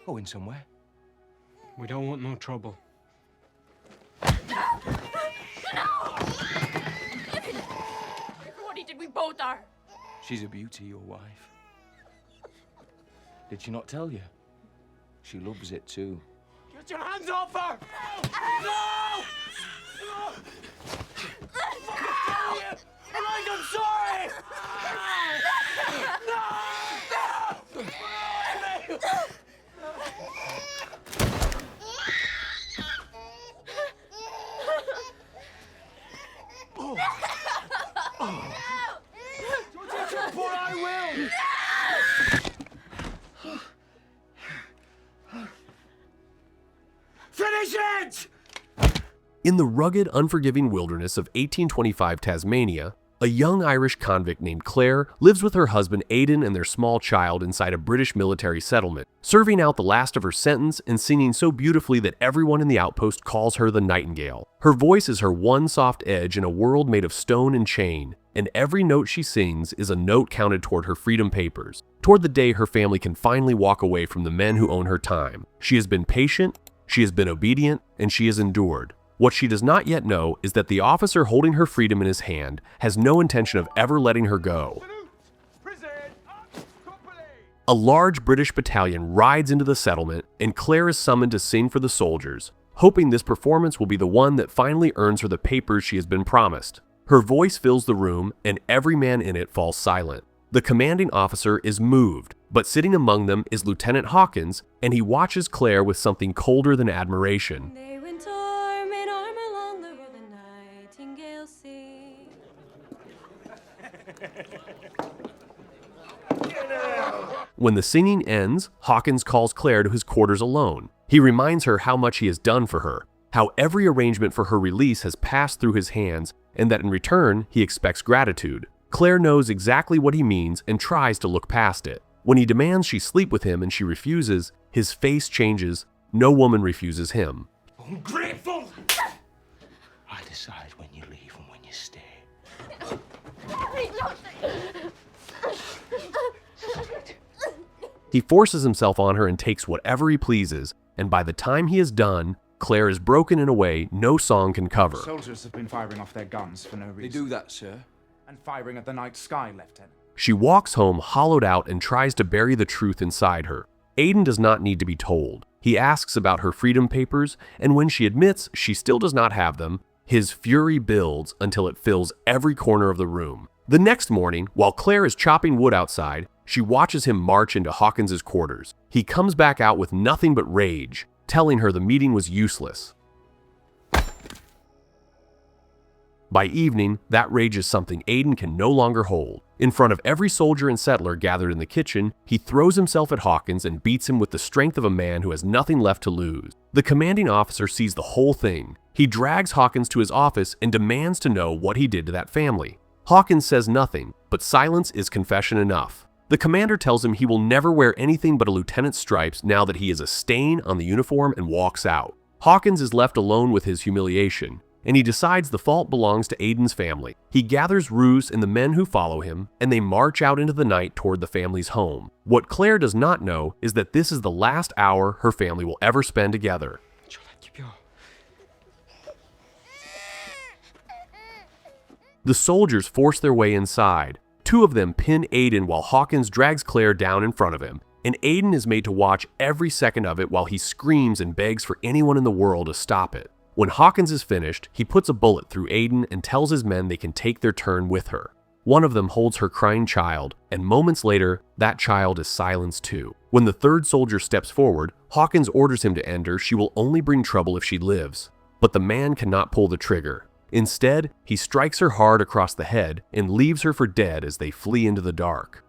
Going somewhere? We don't want no trouble. What did we both are? She's a beauty, your wife. Did she not tell you? She loves it too. Get your hands off her! No! No! I'm sorry! Finish it! In the rugged, unforgiving wilderness of 1825 Tasmania, a young Irish convict named Clare lives with her husband Aidan and their small child inside a British military settlement, serving out the last of her sentence and singing so beautifully that everyone in the outpost calls her the Nightingale. Her voice is her one soft edge in a world made of stone and chain, and every note she sings is a note counted toward her freedom papers, toward the day her family can finally walk away from the men who own her time. She has been patient, she has been obedient, and she has endured. What she does not yet know is that the officer holding her freedom in his hand has no intention of ever letting her go. A large British battalion rides into the settlement, and Clare is summoned to sing for the soldiers, hoping this performance will be the one that finally earns her the papers she has been promised. Her voice fills the room, and every man in it falls silent. The commanding officer is moved, but sitting among them is Lieutenant Hawkins, and he watches Clare with something colder than admiration. They went arm in arm along the road the Nightingale sing. When the singing ends, Hawkins calls Clare to his quarters alone. He reminds her how much he has done for her, how every arrangement for her release has passed through his hands, and that in return he expects gratitude. Clare knows exactly what he means and tries to look past it. When he demands she sleep with him and she refuses, his face changes. No woman refuses him. Ungrateful! I decide when you leave and when you stay. He forces himself on her and takes whatever he pleases, and by the time he is done, Clare is broken in a way no song can cover. Soldiers have been firing off their guns for no reason. They do that, sir. And firing at the night sky, Lieutenant. She walks home hollowed out and tries to bury the truth inside her. Aidan does not need to be told. He asks about her freedom papers, and when she admits she still does not have them, his fury builds until it fills every corner of the room. The next morning, while Clare is chopping wood outside, she watches him march into Hawkins's quarters. He comes back out with nothing but rage, telling her the meeting was useless. By evening, that rage is something Aidan can no longer hold. In front of every soldier and settler gathered in the kitchen, he throws himself at Hawkins and beats him with the strength of a man who has nothing left to lose. The commanding officer sees the whole thing. He drags Hawkins to his office and demands to know what he did to that family. Hawkins says nothing, but silence is confession enough. The commander tells him he will never wear anything but a lieutenant's stripes now that he is a stain on the uniform and walks out. Hawkins is left alone with his humiliation, and he decides the fault belongs to Aidan's family. He gathers Roos and the men who follow him, and they march out into the night toward the family's home. What Clare does not know is that this is the last hour her family will ever spend together. The soldiers force their way inside. Two of them pin Aidan while Hawkins drags Clare down in front of him, and Aidan is made to watch every second of it while he screams and begs for anyone in the world to stop it. When Hawkins is finished, he puts a bullet through Aidan and tells his men they can take their turn with her. One of them holds her crying child, and moments later, that child is silenced too. When the third soldier steps forward, Hawkins orders him to end her. She will only bring trouble if she lives. But the man cannot pull the trigger. Instead, he strikes her hard across the head and leaves her for dead as they flee into the dark.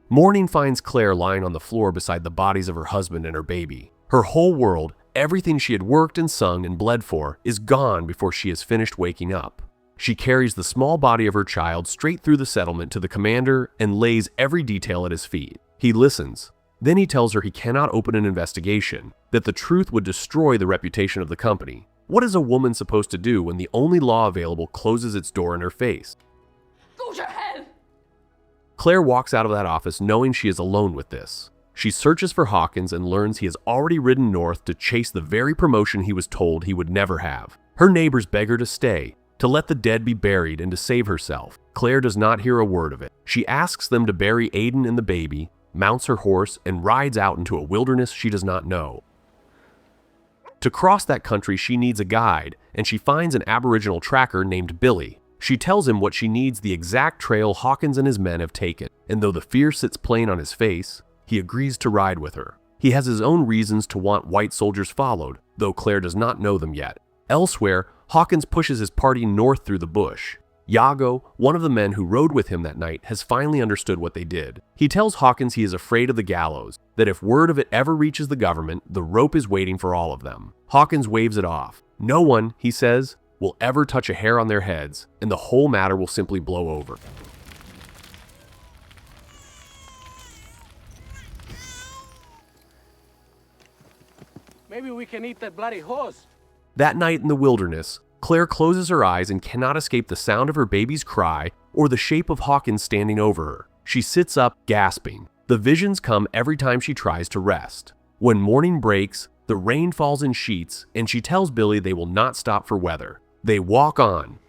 Morning finds Clare lying on the floor beside the bodies of her husband and her baby. Her whole world, everything she had worked and sung and bled for, is gone before she has finished waking up. She carries the small body of her child straight through the settlement to the commander and lays every detail at his feet. He listens. Then he tells her he cannot open an investigation, that the truth would destroy the reputation of the company. What is a woman supposed to do when the only law available closes its door in her face? Go to hell! Clare walks out of that office knowing she is alone with this. She searches for Hawkins and learns he has already ridden north to chase the very promotion he was told he would never have. Her neighbors beg her to stay, to let the dead be buried and to save herself. Claire does not hear a word of it. She asks them to bury Aidan and the baby, mounts her horse, and rides out into a wilderness she does not know. To cross that country, she needs a guide, and she finds an Aboriginal tracker named Billy. She tells him what she needs, the exact trail Hawkins and his men have taken, and though the fear sits plain on his face, he agrees to ride with her. He has his own reasons to want white soldiers followed, though Claire does not know them yet. Elsewhere, Hawkins pushes his party north through the bush. Iago, one of the men who rode with him that night, has finally understood what they did. He tells Hawkins he is afraid of the gallows, that if word of it ever reaches the government, the rope is waiting for all of them. Hawkins waves it off. No one, he says, will ever touch a hair on their heads, and the whole matter will simply blow over. Maybe we can eat that bloody horse. That night in the wilderness, Claire closes her eyes and cannot escape the sound of her baby's cry or the shape of Hawkins standing over her. She sits up, gasping. The visions come every time she tries to rest. When morning breaks, the rain falls in sheets, and she tells Billy they will not stop for weather. They walk on.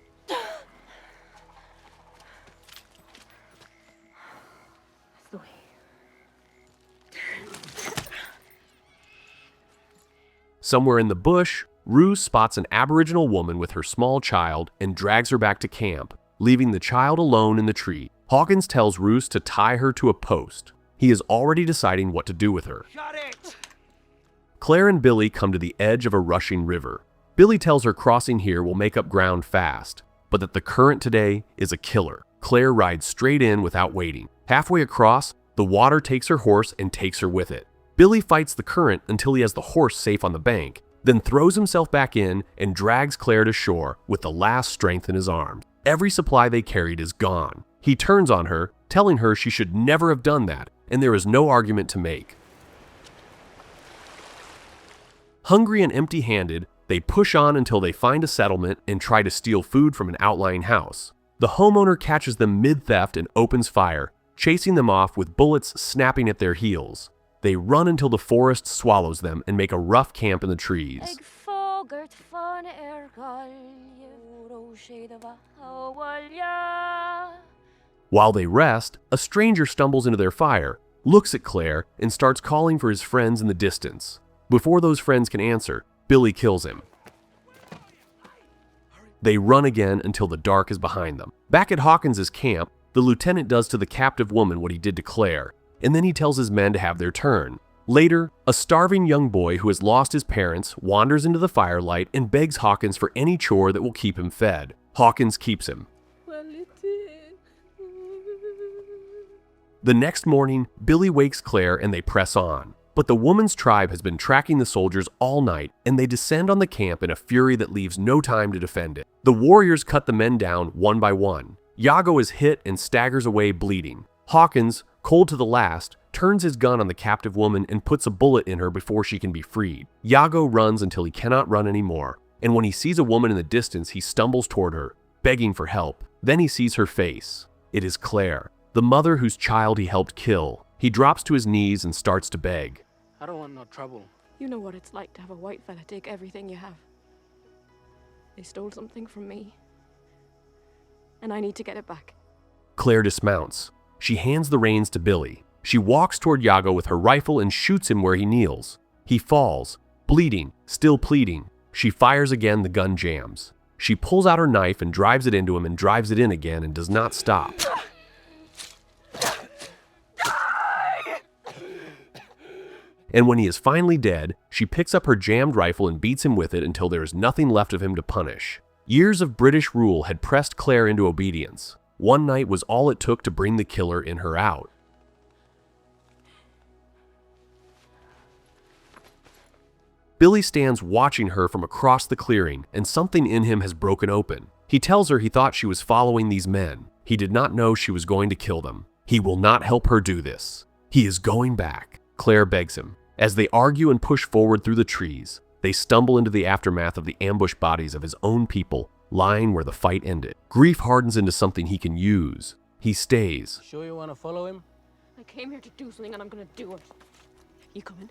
Somewhere in the bush, Rue spots an Aboriginal woman with her small child and drags her back to camp, leaving the child alone in the tree. Hawkins tells Rue to tie her to a post. He is already deciding what to do with her. Shut it! Claire and Billy come to the edge of a rushing river. Billy tells her crossing here will make up ground fast, but that the current today is a killer. Claire rides straight in without waiting. Halfway across, the water takes her horse and takes her with it. Billy fights the current until he has the horse safe on the bank, then throws himself back in and drags Claire to shore with the last strength in his arms. Every supply they carried is gone. He turns on her, telling her she should never have done that, and there is no argument to make. Hungry and empty-handed, they push on until they find a settlement and try to steal food from an outlying house. The homeowner catches them mid-theft and opens fire, chasing them off with bullets snapping at their heels. They run until the forest swallows them and make a rough camp in the trees. While they rest, a stranger stumbles into their fire, looks at Claire, and starts calling for his friends in the distance. Before those friends can answer, Billy kills him. They run again until the dark is behind them. Back at Hawkins' camp, the lieutenant does to the captive woman what he did to Claire, and then he tells his men to have their turn. Later, a starving young boy who has lost his parents wanders into the firelight and begs Hawkins for any chore that will keep him fed. Hawkins keeps him. The next morning, Billy wakes Claire and they press on. But the woman's tribe has been tracking the soldiers all night, and they descend on the camp in a fury that leaves no time to defend it. The warriors cut the men down one by one. Iago is hit and staggers away bleeding. Hawkins, cold to the last, turns his gun on the captive woman and puts a bullet in her before she can be freed. Iago runs until he cannot run anymore, and when he sees a woman in the distance, he stumbles toward her, begging for help. Then he sees her face. It is Claire, the mother whose child he helped kill. He drops to his knees and starts to beg. I don't want no trouble. You know what it's like to have a white fella take everything you have. They stole something from me, and I need to get it back. Claire dismounts. She hands the reins to Billy. She walks toward Iago with her rifle and shoots him where he kneels. He falls, bleeding, still pleading. She fires again, the gun jams. She pulls out her knife and drives it into him and drives it in again and does not stop. And when he is finally dead, she picks up her jammed rifle and beats him with it until there is nothing left of him to punish. Years of British rule had pressed Claire into obedience. One night was all it took to bring the killer in her out. Billy stands watching her from across the clearing, and something in him has broken open. He tells her he thought she was following these men. He did not know she was going to kill them. He will not help her do this. He is going back. Claire begs him. As they argue and push forward through the trees, they stumble into the aftermath of the ambushed bodies of his own people, lying where the fight ended. Grief hardens into something he can use. He stays. Sure you want to follow him? I came here to do something and I'm gonna do it. You coming?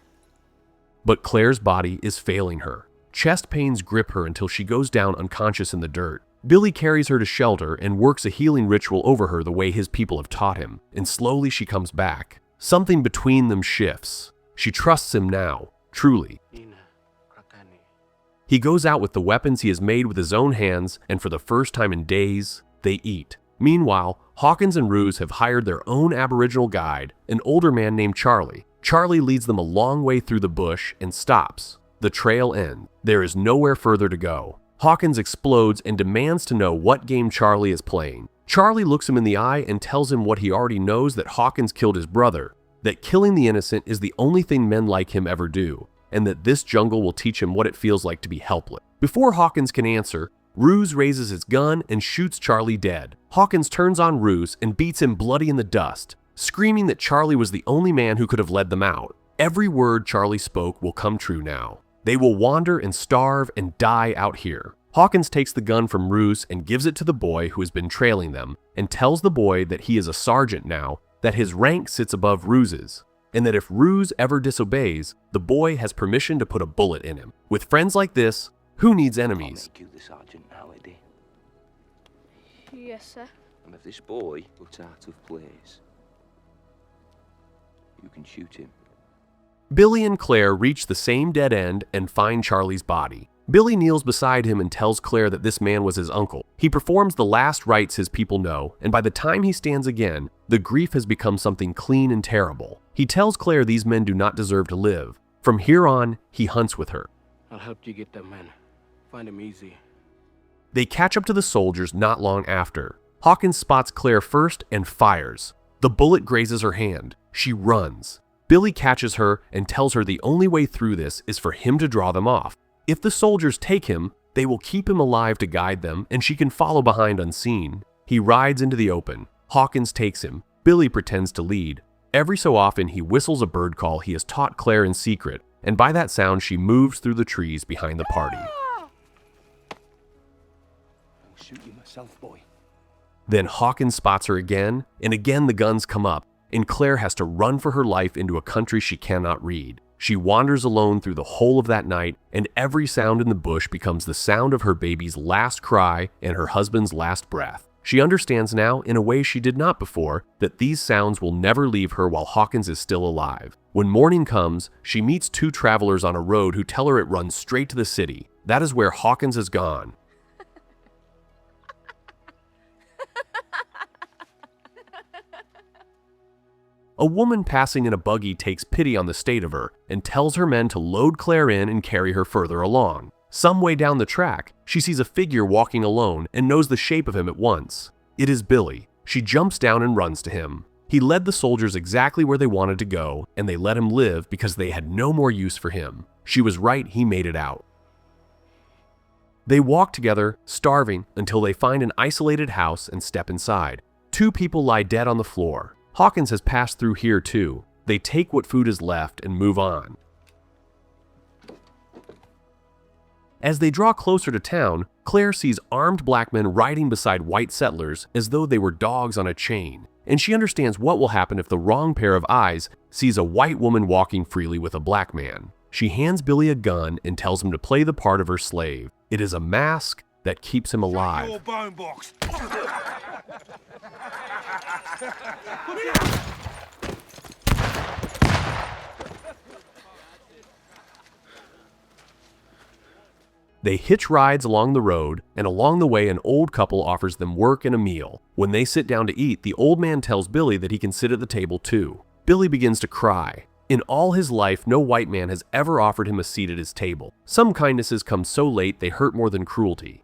But Claire's body is failing her. Chest pains grip her until she goes down unconscious in the dirt. Billy carries her to shelter and works a healing ritual over her the way his people have taught him, and slowly she comes back. Something between them shifts. She trusts him now, truly. He goes out with the weapons he has made with his own hands, and for the first time in days, they eat. Meanwhile, Hawkins and Ruse have hired their own Aboriginal guide, an older man named Charlie. Charlie leads them a long way through the bush and stops. The trail ends. There is nowhere further to go. Hawkins explodes and demands to know what game Charlie is playing. Charlie looks him in the eye and tells him what he already knows, that Hawkins killed his brother, that killing the innocent is the only thing men like him ever do, and that this jungle will teach him what it feels like to be helpless. Before Hawkins can answer, Ruse raises his gun and shoots Charlie dead. Hawkins turns on Ruse and beats him bloody in the dust, screaming that Charlie was the only man who could have led them out. Every word Charlie spoke will come true now. They will wander and starve and die out here. Hawkins takes the gun from Ruse and gives it to the boy who has been trailing them, and tells the boy that he is a sergeant now, that his rank sits above Ruse's, and that if Ruse ever disobeys, the boy has permission to put a bullet in him. With friends like this, who needs enemies? I'll make you the sergeant now, Eddie. Yes, sir. And if this boy looks out of place, you can shoot him. Billy and Claire reach the same dead end and find Charlie's body. Billy kneels beside him and tells Claire that this man was his uncle. He performs the last rites his people know, and by the time he stands again, the grief has become something clean and terrible. He tells Claire these men do not deserve to live. From here on, he hunts with her. I'll help you get them men. Find them easy. They catch up to the soldiers not long after. Hawkins spots Claire first and fires. The bullet grazes her hand. She runs. Billy catches her and tells her the only way through this is for him to draw them off. If the soldiers take him, they will keep him alive to guide them, and she can follow behind unseen. He rides into the open. Hawkins takes him. Billy pretends to lead. Every so often, he whistles a bird call he has taught Claire in secret, and by that sound, she moves through the trees behind the party. I'll shoot you myself, boy. Then Hawkins spots her again, and again the guns come up, and Claire has to run for her life into a country she cannot read. She wanders alone through the whole of that night, and every sound in the bush becomes the sound of her baby's last cry and her husband's last breath. She understands now, in a way she did not before, that these sounds will never leave her while Hawkins is still alive. When morning comes, she meets two travelers on a road who tell her it runs straight to the city. That is where Hawkins has gone. A woman passing in a buggy takes pity on the state of her and tells her men to load Claire in and carry her further along. Some way down the track, she sees a figure walking alone and knows the shape of him at once. It is Billy. She jumps down and runs to him. He led the soldiers exactly where they wanted to go, and they let him live because they had no more use for him. She was right, he made it out. They walk together, starving, until they find an isolated house and step inside. Two people lie dead on the floor. Hawkins has passed through here too. They take what food is left and move on. As they draw closer to town, Claire sees armed black men riding beside white settlers as though they were dogs on a chain, and she understands what will happen if the wrong pair of eyes sees a white woman walking freely with a black man. She hands Billy a gun and tells him to play the part of her slave. It is a mask that keeps him alive. Your bone box. They hitch rides along the road, and along the way an old couple offers them work and a meal. When they sit down to eat, the old man tells Billy that he can sit at the table too. Billy begins to cry. In all his life, no white man has ever offered him a seat at his table. Some kindnesses come so late they hurt more than cruelty.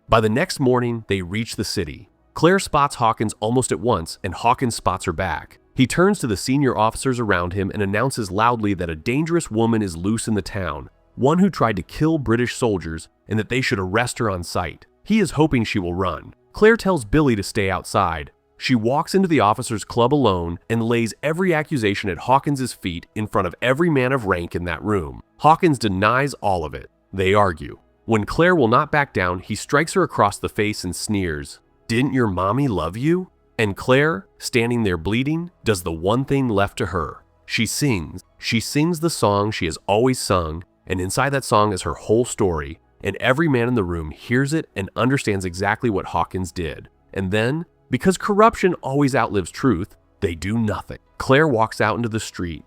By the next morning, they reach the city. Claire spots Hawkins almost at once, and Hawkins spots her back. He turns to the senior officers around him and announces loudly that a dangerous woman is loose in the town, one who tried to kill British soldiers, and that they should arrest her on sight. He is hoping she will run. Claire tells Billy to stay outside. She walks into the officers' club alone and lays every accusation at Hawkins' feet in front of every man of rank in that room. Hawkins denies all of it. They argue. When Clare will not back down, he strikes her across the face and sneers, "Didn't your mommy love you?" And Clare, standing there bleeding, does the one thing left to her. She sings. She sings the song she has always sung, and inside that song is her whole story, and every man in the room hears it and understands exactly what Hawkins did. And then, because corruption always outlives truth, they do nothing. Clare walks out into the street.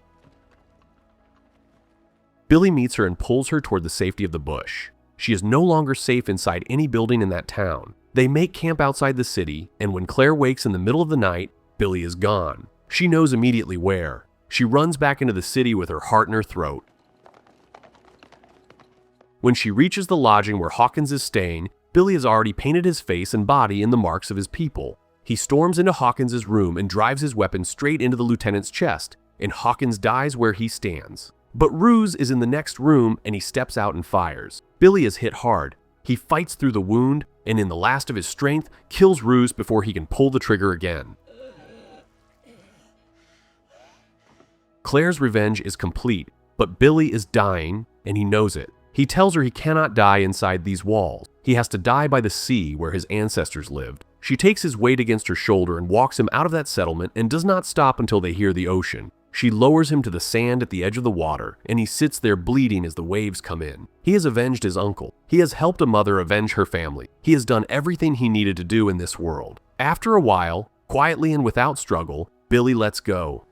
Billy meets her and pulls her toward the safety of the bush. She is no longer safe inside any building in that town. They make camp outside the city, and when Clare wakes in the middle of the night, Billy is gone. She knows immediately where. She runs back into the city with her heart in her throat. When she reaches the lodging where Hawkins is staying, Billy has already painted his face and body in the marks of his people. He storms into Hawkins' room and drives his weapon straight into the lieutenant's chest, and Hawkins dies where he stands. But Ruse is in the next room and he steps out and fires. Billy is hit hard. He fights through the wound and in the last of his strength kills Ruse before he can pull the trigger again. Clare's revenge is complete, but Billy is dying and he knows it. He tells her he cannot die inside these walls. He has to die by the sea where his ancestors lived. She takes his weight against her shoulder and walks him out of that settlement and does not stop until they hear the ocean. She lowers him to the sand at the edge of the water, and he sits there bleeding as the waves come in. He has avenged his uncle. He has helped a mother avenge her family. He has done everything he needed to do in this world. After a while, quietly and without struggle, Billy lets go.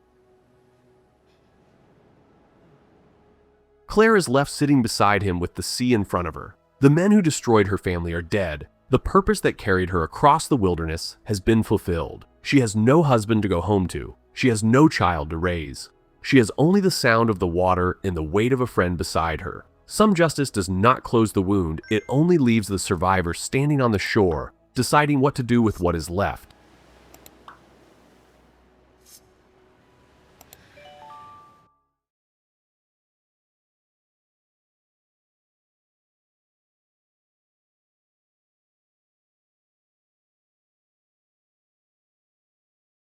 Clare is left sitting beside him with the sea in front of her. The men who destroyed her family are dead. The purpose that carried her across the wilderness has been fulfilled. She has no husband to go home to. She has no child to raise. She has only the sound of the water and the weight of a friend beside her. Some justice does not close the wound, it only leaves the survivor standing on the shore, deciding what to do with what is left.